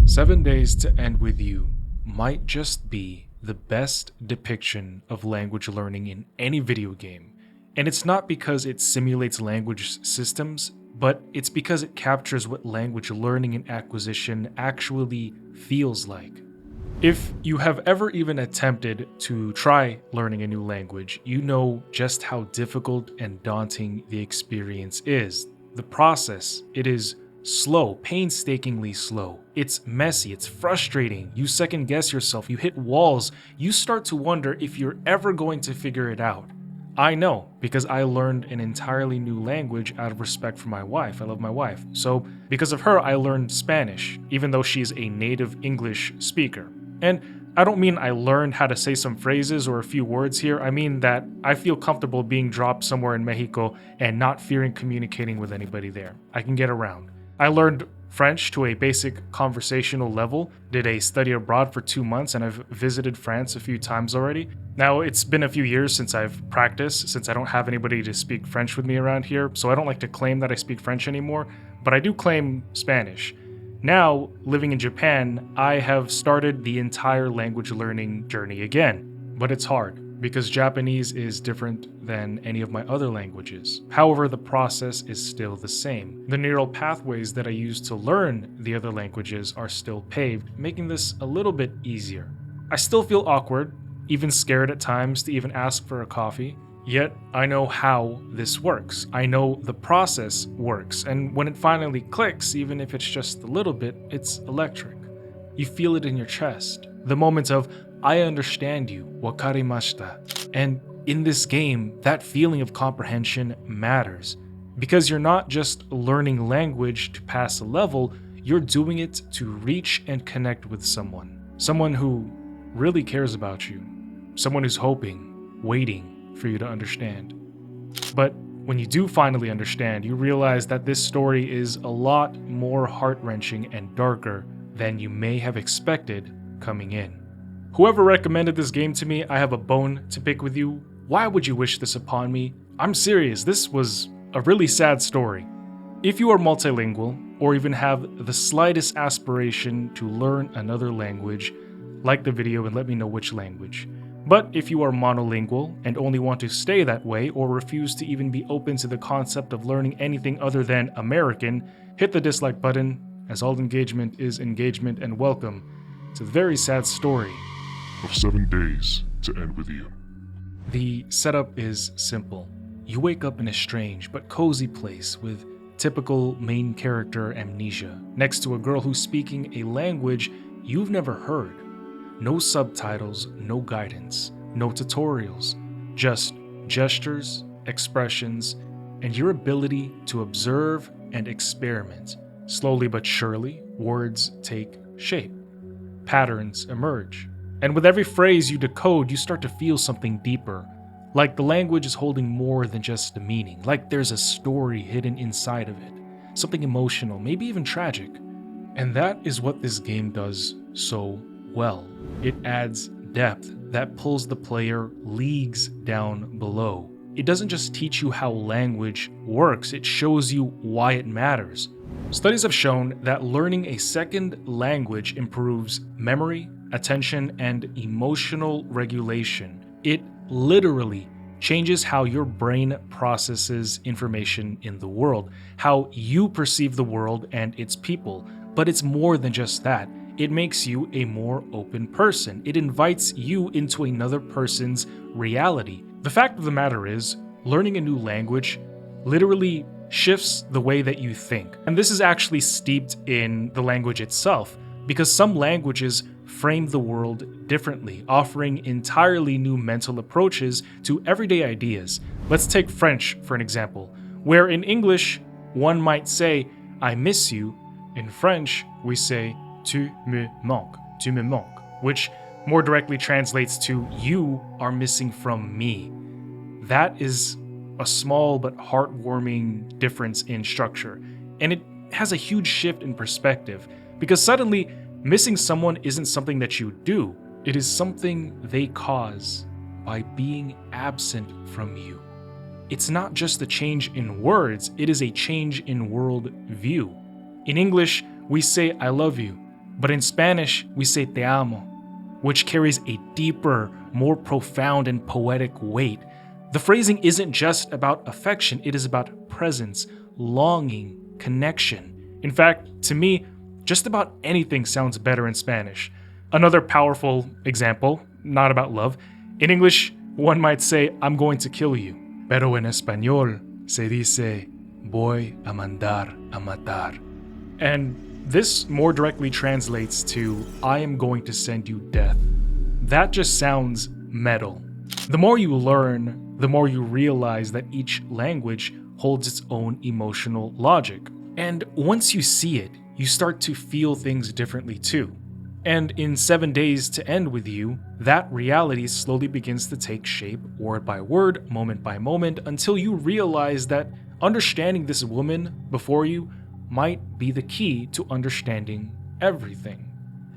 7 Days to End With You might just be the best depiction of language learning in any video game. And it's not because it simulates language systems, but it's because it captures what language learning and acquisition actually feels like. If you have ever even attempted to try learning a new language, you know just how difficult and daunting the experience is. The process, it is slow, painstakingly slow. It's messy, it's frustrating. You second guess yourself, you hit walls, you start to wonder if you're ever going to figure it out. I know, because I learned an entirely new language out of respect for my wife. I love my wife. So, because of her, I learned Spanish, even though she's a native English speaker. And I don't mean I learned how to say some phrases or a few words here. I mean that I feel comfortable being dropped somewhere in Mexico and not fearing communicating with anybody there. I can get around. I learned French to a basic conversational level, did a study abroad for 2 months, and I've visited France a few times already. Now, it's been a few years since I've practiced, since I don't have anybody to speak French with me around here, so I don't like to claim that I speak French anymore, but I do claim Spanish. Now, living in Japan, I have started the entire language learning journey again, but it's hard because Japanese is different than any of my other languages. However, the process is still the same. The neural pathways that I use to learn the other languages are still paved, making this a little bit easier. I still feel awkward, even scared at times to even ask for a coffee. Yet, I know how this works. I know the process works, and when it finally clicks, even if it's just a little bit, it's electric. You feel it in your chest. The moment of, I understand you, wakarimashita. And in this game, that feeling of comprehension matters. Because you're not just learning language to pass a level, you're doing it to reach and connect with someone. Someone who really cares about you. Someone who's hoping, waiting for you to understand. But when you do finally understand, you realize that this story is a lot more heart-wrenching and darker than you may have expected coming in. Whoever recommended this game to me, I have a bone to pick with you. Why would you wish this upon me? I'm serious, this was a really sad story. If you are multilingual, or even have the slightest aspiration to learn another language, like the video and let me know which language. But if you are monolingual and only want to stay that way or refuse to even be open to the concept of learning anything other than American, hit the dislike button, as all engagement is engagement, and welcome to the very sad story of 7 Days to End With You. The setup is simple. You wake up in a strange but cozy place with typical main character amnesia, next to a girl who's speaking a language you've never heard. No subtitles, no guidance, no tutorials, just gestures, expressions, and your ability to observe and experiment. Slowly but surely, words take shape. Patterns emerge. And with every phrase you decode, you start to feel something deeper. Like the language is holding more than just a meaning. Like there's a story hidden inside of it. Something emotional, maybe even tragic. And that is what this game does so well. It adds depth that pulls the player leagues down below. It doesn't just teach you how language works, it shows you why it matters. Studies have shown that learning a second language improves memory, attention, and emotional regulation. It literally changes how your brain processes information in the world, how you perceive the world and its people. But it's more than just that. It makes you a more open person. It invites you into another person's reality. The fact of the matter is, learning a new language literally shifts the way that you think. And this is actually steeped in the language itself, because some languages frame the world differently, offering entirely new mental approaches to everyday ideas. Let's take French for an example, where in English, one might say, I miss you. In French, we say, tu me manques, which more directly translates to you are missing from me. That is a small but heartwarming difference in structure, and it has a huge shift in perspective, because suddenly missing someone isn't something that you do, it is something they cause by being absent from you. It's not just a change in words, it is a change in world view. In English, we say I love you, But in Spanish, we say te amo, which carries a deeper, more profound and poetic weight. The phrasing isn't just about affection, it is about presence, longing, connection. In fact, to me, just about anything sounds better in Spanish. Another powerful example, not about love. In English, one might say, I'm going to kill you. Pero en español, se dice, voy a mandar a matar. And this more directly translates to, I am going to send you death. That just sounds metal. The more you learn, the more you realize that each language holds its own emotional logic. And once you see it, you start to feel things differently too. And in 7 Days to End With You, that reality slowly begins to take shape word by word, moment by moment, until you realize that understanding this woman before you might be the key to understanding everything.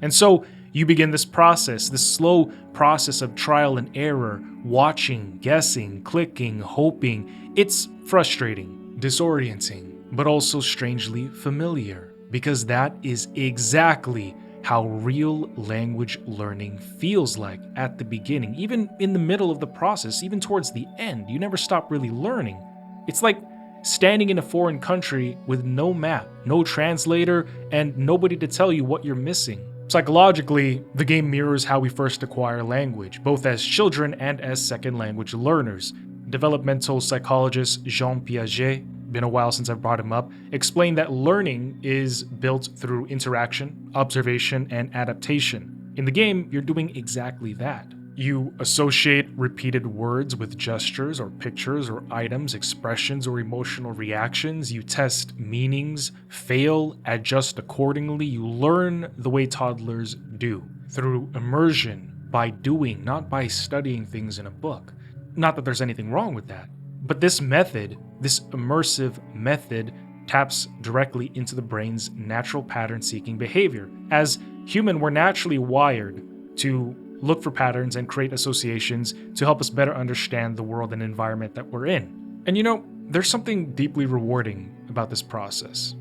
And so you begin this process, this slow process of trial and error, watching, guessing, clicking, hoping. It's frustrating, disorienting, but also strangely familiar, because that is exactly how real language learning feels like at the beginning, even in the middle of the process, even towards the end. You never stop really learning. It's like standing in a foreign country with no map, no translator, and nobody to tell you what you're missing. Psychologically, the game mirrors how we first acquire language, both as children and as second language learners. Developmental psychologist Jean Piaget, been a while since I've brought him up, explained that learning is built through interaction, observation, and adaptation. In the game, you're doing exactly that. You associate repeated words with gestures or pictures or items, expressions, or emotional reactions. You test meanings, fail, adjust accordingly. You learn the way toddlers do, through immersion, by doing, not by studying things in a book. Not that there's anything wrong with that. But this method, this immersive method, taps directly into the brain's natural pattern-seeking behavior. As human, we're naturally wired to look for patterns and create associations to help us better understand the world and environment that we're in. And you know, there's something deeply rewarding about this process,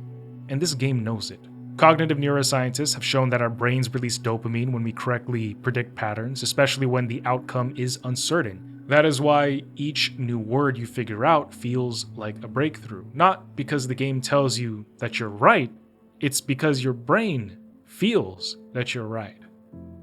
and this game knows it. Cognitive neuroscientists have shown that our brains release dopamine when we correctly predict patterns, especially when the outcome is uncertain. That is why each new word you figure out feels like a breakthrough. Not because the game tells you that you're right, it's because your brain feels that you're right.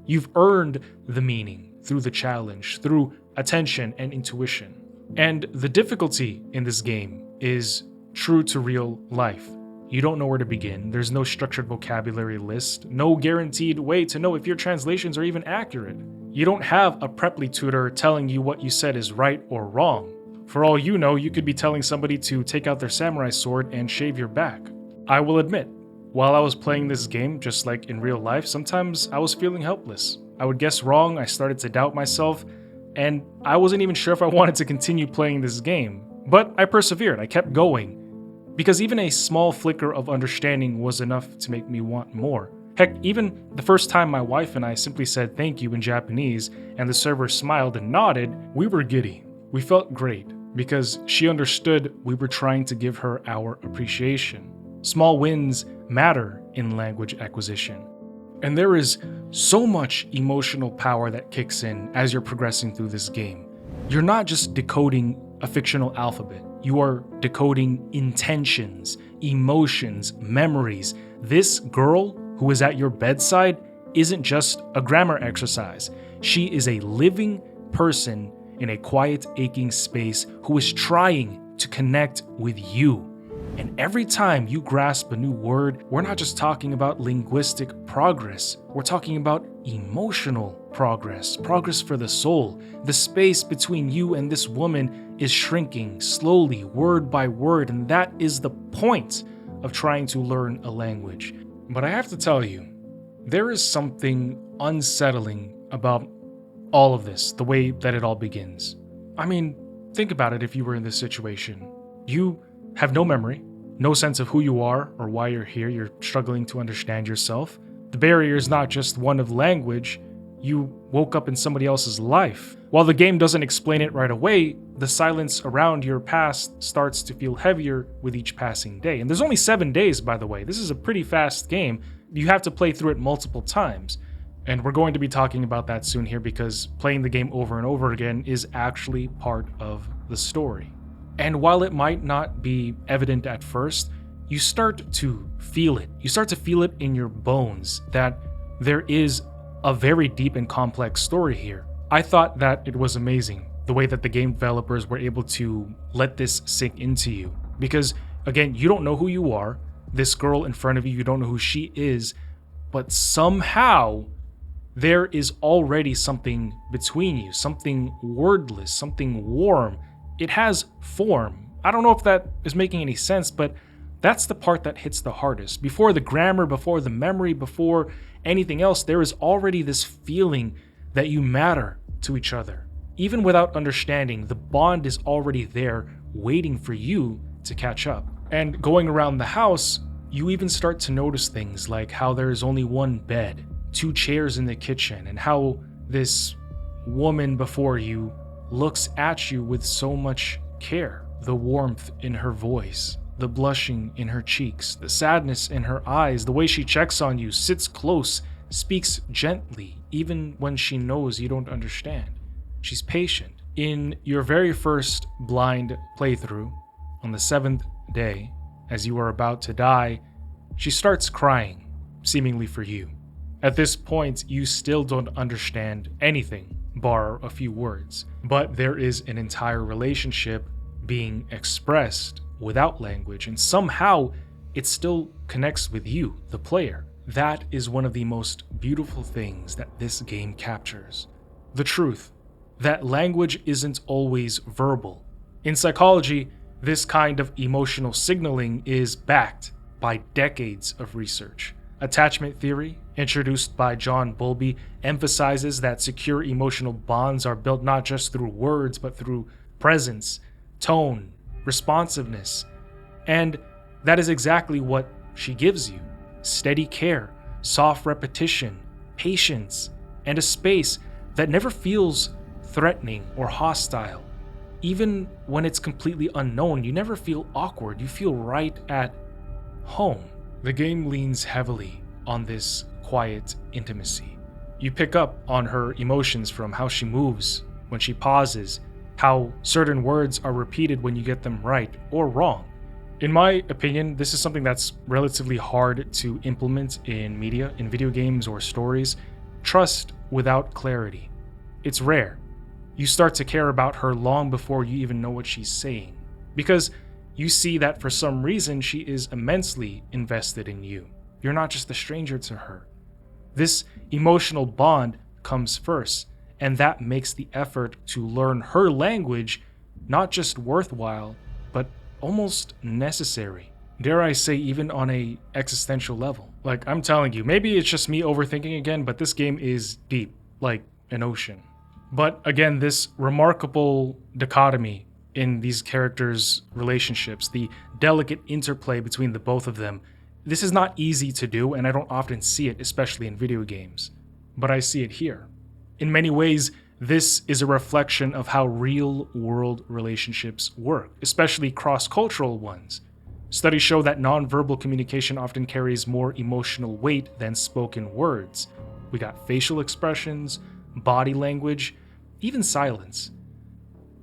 You've earned the meaning through the challenge, through attention and intuition. And the difficulty in this game is true to real life. You don't know where to begin. There's no structured vocabulary list, no guaranteed way to know if your translations are even accurate. You don't have a Preply tutor telling you what you said is right or wrong. For all you know, you could be telling somebody to take out their samurai sword and shave your back. I will admit, while I was playing this game, just like in real life, sometimes I was feeling helpless. I would guess wrong, I started to doubt myself, and I wasn't even sure if I wanted to continue playing this game. But I persevered, I kept going, because even a small flicker of understanding was enough to make me want more. Heck, even the first time my wife and I simply said thank you in Japanese and the server smiled and nodded, we were giddy. We felt great because she understood we were trying to give her our appreciation. Small wins matter in language acquisition. And there is so much emotional power that kicks in as you're progressing through this game. You're not just decoding a fictional alphabet. You are decoding intentions, emotions, memories. This girl who is at your bedside isn't just a grammar exercise. She is a living person in a quiet, aching space who is trying to connect with you. And every time you grasp a new word, we're not just talking about linguistic progress. We're talking about emotional progress, progress for the soul. The space between you and this woman is shrinking slowly, word by word, and that is the point of trying to learn a language. But I have to tell you, there is something unsettling about all of this, the way that it all begins. I mean, think about it if you were in this situation. You have no memory, no sense of who you are or why you're here. You're struggling to understand yourself. The barrier is not just one of language. You woke up in somebody else's life. While the game doesn't explain it right away, the silence around your past starts to feel heavier with each passing day. And there's only 7 days, by the way. This is a pretty fast game. you have to play through it multiple times. And we're going to be talking about that soon here because playing the game over and over again is actually part of the story. And while it might not be evident at first, you start to feel it. You start to feel it in your bones that there is a very deep and complex story here. I thought that it was amazing the way that the game developers were able to let this sink into you. Because, again, you don't know who you are. This girl in front of you, you don't know who she is. But somehow, there is already something between you, something wordless, something warm. It has form. I don't know if that is making any sense, but that's the part that hits the hardest. Before the grammar, before the memory, before anything else, there is already this feeling that you matter to each other. Even without understanding, the bond is already there, waiting for you to catch up. And going around the house, you even start to notice things like how there is only one bed, 2 chairs in the kitchen, and how this woman before you looks at you with so much care. The warmth in her voice, the blushing in her cheeks, the sadness in her eyes, the way she checks on you, sits close, speaks gently, even when she knows you don't understand. She's patient. In your very first blind playthrough, on the 7th day, as you are about to die, she starts crying, seemingly for you. At this point, you still don't understand anything, bar a few words, but there is an entire relationship being expressed without language, and somehow it still connects with you, the player. That is one of the most beautiful things that this game captures. The truth that language isn't always verbal. In psychology, this kind of emotional signaling is backed by decades of research. Attachment theory, introduced by John Bowlby, emphasizes that secure emotional bonds are built not just through words, but through presence, tone, responsiveness. And that is exactly what she gives you. Steady care, soft repetition, patience, and a space that never feels threatening or hostile. Even when it's completely unknown, you never feel awkward. You feel right at home. The game leans heavily on this quiet intimacy. You pick up on her emotions from how she moves when she pauses, how certain words are repeated when you get them right or wrong. In my opinion, this is something that's relatively hard to implement in media, in video games or stories. Trust without clarity. It's rare. You start to care about her long before you even know what she's saying, because you see that for some reason she is immensely invested in you. You're not just a stranger to her. This emotional bond comes first, and that makes the effort to learn her language not just worthwhile, but almost necessary. Dare I say, even on a existential level. Like, I'm telling you, maybe it's just me overthinking again, but this game is deep, like an ocean. But again, this remarkable dichotomy in these characters' relationships, the delicate interplay between the both of them, this is not easy to do, and I don't often see it, especially in video games. But I see it here. In many ways, this is a reflection of how real-world relationships work, especially cross-cultural ones. Studies show that nonverbal communication often carries more emotional weight than spoken words. We got facial expressions, body language, even silence.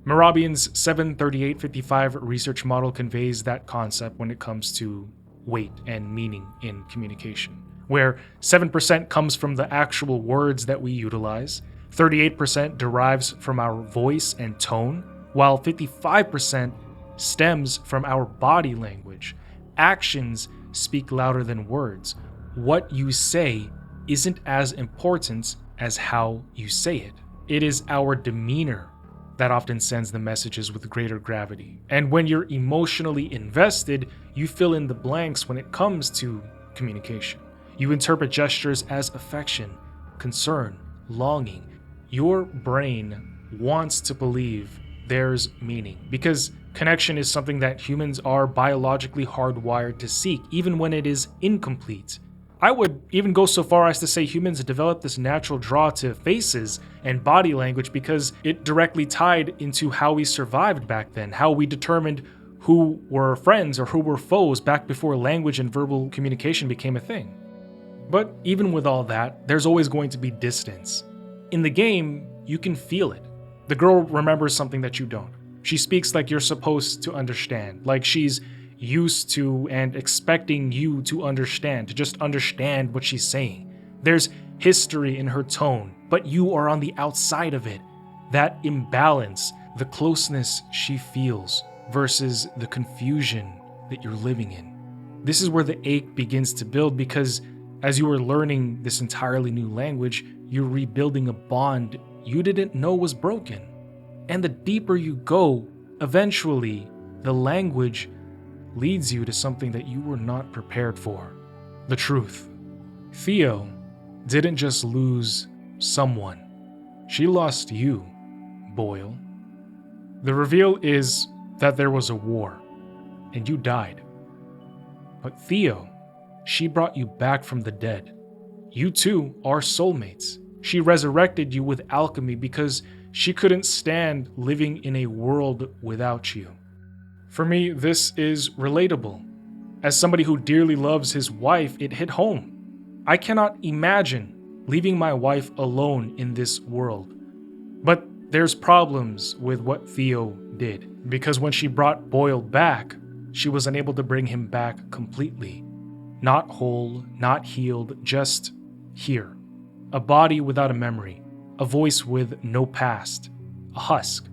Mehrabian's 73855 research model conveys that concept when it comes to weight and meaning in communication, where 7% comes from the actual words that we utilize, 38% derives from our voice and tone, while 55% stems from our body language. Actions speak louder than words. What you say isn't as important as how you say it. It is our demeanor that often sends the messages with greater gravity. And when you're emotionally invested, you fill in the blanks when it comes to communication. You interpret gestures as affection, concern, longing. Your brain wants to believe there's meaning, because connection is something that humans are biologically hardwired to seek, even when it is incomplete. I would even go so far as to say humans developed this natural draw to faces and body language because it directly tied into how we survived back then, how we determined who were friends or who were foes back before language and verbal communication became a thing. But even with all that, there's always going to be distance. In the game, you can feel it. The girl remembers something that you don't. She speaks like you're supposed to understand, like she's used to and expecting you to understand, to just understand what she's saying. There's history in her tone, but you are on the outside of it. That imbalance, the closeness she feels versus the confusion that you're living in. This is where the ache begins to build, because as you are learning this entirely new language, you're rebuilding a bond you didn't know was broken. And the deeper you go, eventually, the language leads you to something that you were not prepared for. The truth. Theo didn't just lose someone. She lost you, Boyle. The reveal is that there was a war, and you died. But Theo, she brought you back from the dead. You two are soulmates. She resurrected you with alchemy because she couldn't stand living in a world without you. For me, this is relatable. As somebody who dearly loves his wife, it hit home. I cannot imagine leaving my wife alone in this world. But there's problems with what Theo did, because when she brought Boyle back, she was unable to bring him back completely. Not whole, not healed, just here. A body without a memory, a voice with no past, a husk.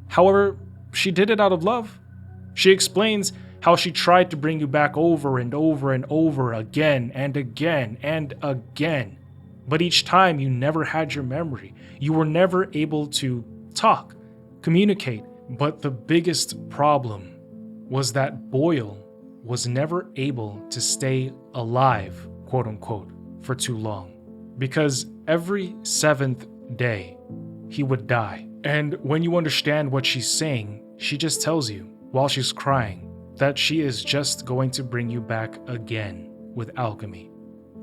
However, she did it out of love. She explains how she tried to bring you back over and over and over again and again and again. But each time you never had your memory. You were never able to talk, communicate. But the biggest problem was that Boyle was never able to stay alive, quote unquote, for too long. Because every 7th day, he would die. And when you understand what she's saying, she just tells you, while she's crying, that she is just going to bring you back again with alchemy.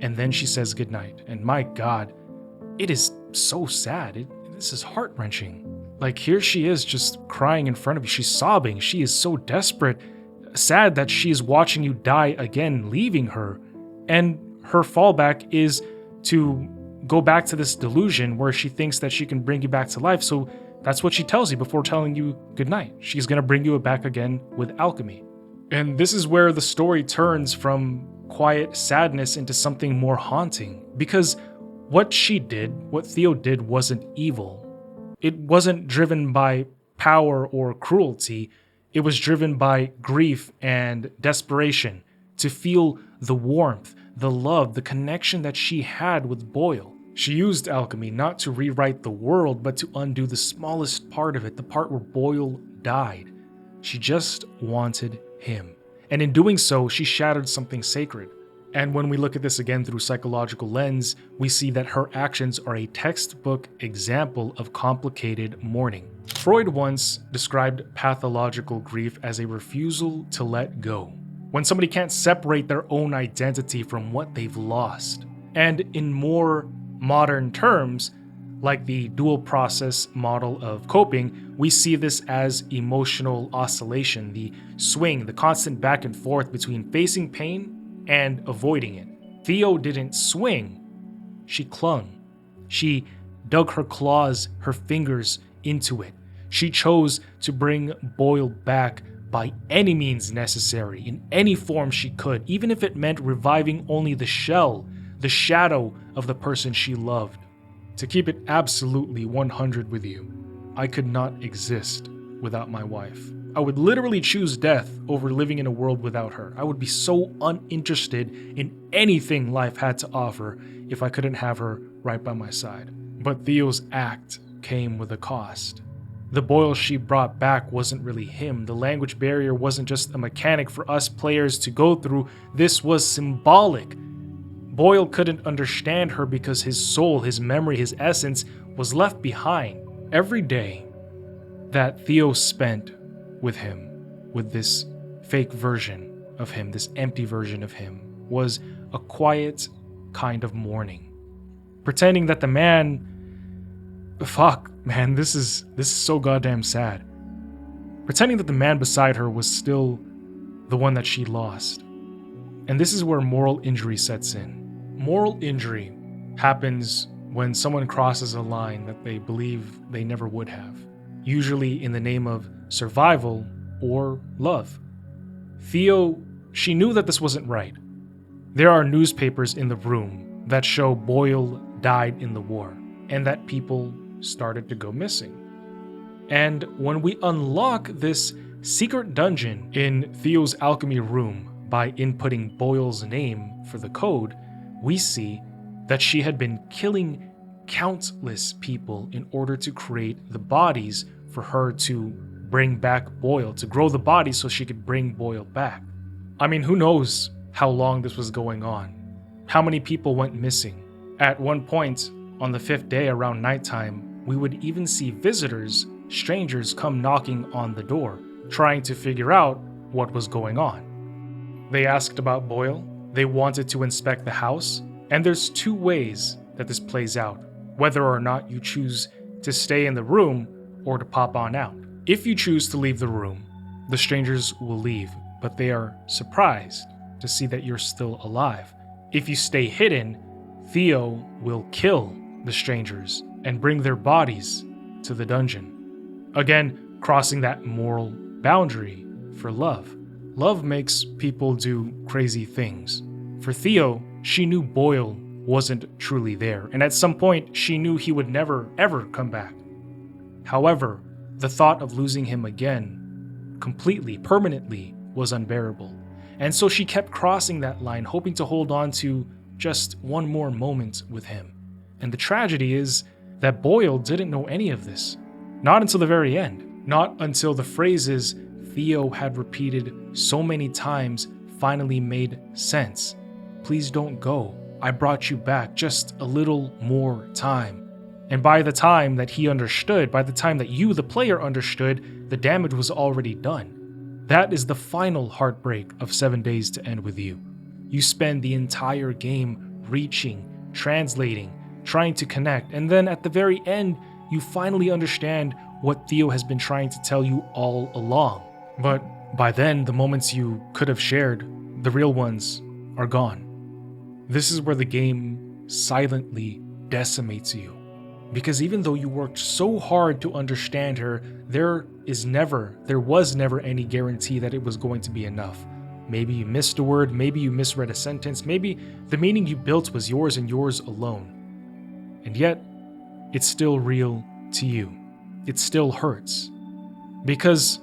And then she says goodnight. And my God, it is so sad. This is heart-wrenching. Like, here she is just crying in front of you. She's sobbing. She is so desperate. Sad that she's watching you die again, leaving her. And her fallback is to go back to this delusion where she thinks that she can bring you back to life. So that's what she tells you before telling you goodnight. She's going to bring you back again with alchemy. And this is where the story turns from quiet sadness into something more haunting. Because what she did, what Theo did, wasn't evil. It wasn't driven by power or cruelty. It was driven by grief and desperation to feel the warmth, the love, the connection that she had with Boyle. She used alchemy not to rewrite the world, but to undo the smallest part of it, the part where Boyle died. She just wanted him. And in doing so, she shattered something sacred. And when we look at this again through psychological lens, we see that her actions are a textbook example of complicated mourning. Freud once described pathological grief as a refusal to let go. When somebody can't separate their own identity from what they've lost. And in more modern terms, like the dual process model of coping, we see this as emotional oscillation, the swing, the constant back and forth between facing pain and avoiding it. Theo didn't swing, she clung. She dug her claws, her fingers into it. She chose to bring Boyle back by any means necessary, in any form she could, even if it meant reviving only the shell, the shadow of the person she loved. To keep it absolutely 100 with you, I could not exist without my wife. I would literally choose death over living in a world without her. I would be so uninterested in anything life had to offer if I couldn't have her right by my side. But Theo's act came with a cost. The Boyle she brought back wasn't really him. The language barrier wasn't just a mechanic for us players to go through. This was symbolic. Boyle couldn't understand her because his soul, his memory, his essence was left behind. Every day that Theo spent with him, with this fake version of him, this empty version of him, was a quiet kind of mourning. Pretending that the man... Fuck, man, this is so goddamn sad. Pretending that the man beside her was still the one that she lost. And this is where moral injury sets in. Moral injury happens when someone crosses a line that they believe they never would have, usually in the name of survival or love. Theo, she knew that this wasn't right. There are newspapers in the room that show Boyle died in the war, and that people started to go missing. And when we unlock this secret dungeon in Theo's alchemy room by inputting Boyle's name for the code, we see that she had been killing countless people in order to create the bodies for her to bring back Boyle, to grow the body so she could bring Boyle back. I mean, who knows how long this was going on? How many people went missing? At one point, on the 5th day around nighttime, we would even see visitors, strangers, come knocking on the door, trying to figure out what was going on. They asked about Boyle, they wanted to inspect the house, and there's 2 ways that this plays out, whether or not you choose to stay in the room or to pop on out. If you choose to leave the room, the strangers will leave, but they are surprised to see that you're still alive. If you stay hidden, Theo will kill the strangers and bring their bodies to the dungeon. Again, crossing that moral boundary for love. Love makes people do crazy things. For Theo, she knew Boyle wasn't truly there, and at some point, she knew he would never, ever come back. However, the thought of losing him again, completely, permanently, was unbearable. And so she kept crossing that line, hoping to hold on to just one more moment with him. And the tragedy is that Boyle didn't know any of this. Not until the very end. Not until the phrases Theo had repeated so many times finally made sense. Please don't go. I brought you back, just a little more time. And by the time that he understood, by the time that you, the player, understood, the damage was already done. That is the final heartbreak of 7 Days to End With You. You spend the entire game reaching, translating, trying to connect, and then at the very end, you finally understand what Theo has been trying to tell you all along. But by then, the moments you could have shared, the real ones, are gone. This is where the game silently decimates you. Because even though you worked so hard to understand her, there was never any guarantee that it was going to be enough. Maybe you missed a word, maybe you misread a sentence, maybe the meaning you built was yours and yours alone. And yet, it's still real to you. It still hurts. Because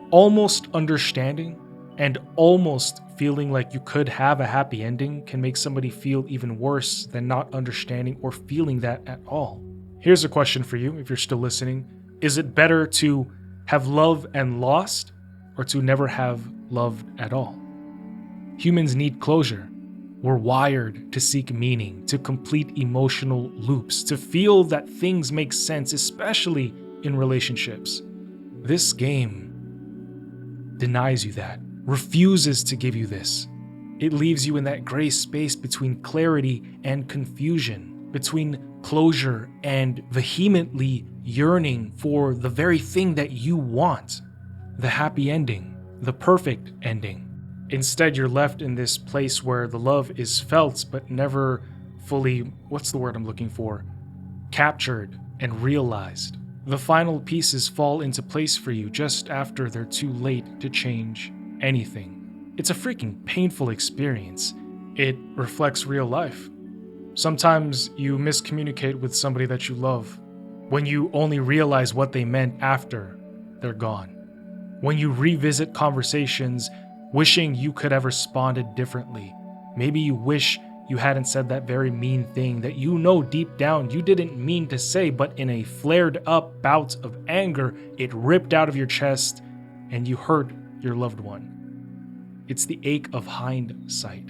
almost understanding and almost feeling like you could have a happy ending can make somebody feel even worse than not understanding or feeling that at all. Here's a question for you, if you're still listening. Is it better to have loved and lost, or to never have loved at all? Humans need closure. We're wired to seek meaning, to complete emotional loops, to feel that things make sense, especially in relationships. This game denies you that. Refuses to give you this. It leaves you in that gray space between clarity and confusion, between closure and vehemently yearning for the very thing that you want, the happy ending, the perfect ending. Instead, you're left in this place where the love is felt but never fully, captured and realized. The final pieces fall into place for you just after they're too late to change anything. It's a freaking painful experience. It reflects real life. Sometimes you miscommunicate with somebody that you love when you only realize what they meant after they're gone. When you revisit conversations wishing you could have responded differently. Maybe you wish you hadn't said that very mean thing that you know deep down you didn't mean to say, but in a flared up bout of anger, it ripped out of your chest and you hurt your loved one. It's the ache of hindsight,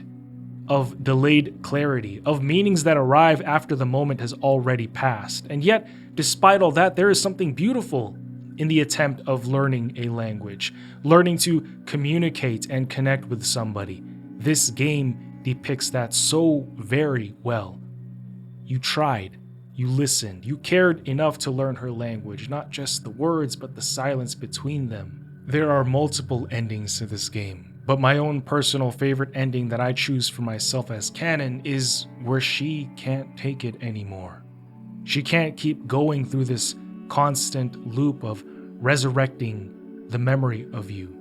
of delayed clarity, of meanings that arrive after the moment has already passed. And yet, despite all that, there is something beautiful in the attempt of learning a language, learning to communicate and connect with somebody. This game depicts that so very well. You tried, you listened, you cared enough to learn her language, not just the words, but the silence between them. There are multiple endings to this game, But my own personal favorite ending that I choose for myself as canon is where she can't take it anymore. She can't keep going through this constant loop of resurrecting the memory of you,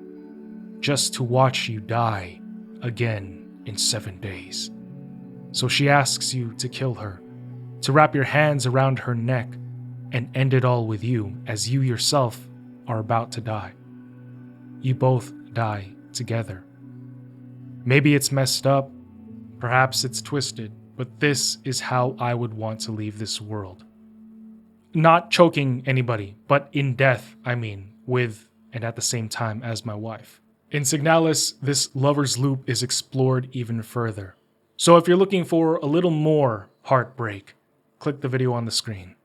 just to watch you die again in 7 days. So she asks you to kill her, to wrap your hands around her neck and end it all with you as you yourself are about to die. You both die together. Maybe it's messed up, perhaps it's twisted, but this is how I would want to leave this world. Not choking anybody, but in death, I mean, with and at the same time as my wife. In Signalis, this lover's loop is explored even further. So if you're looking for a little more heartbreak, click the video on the screen.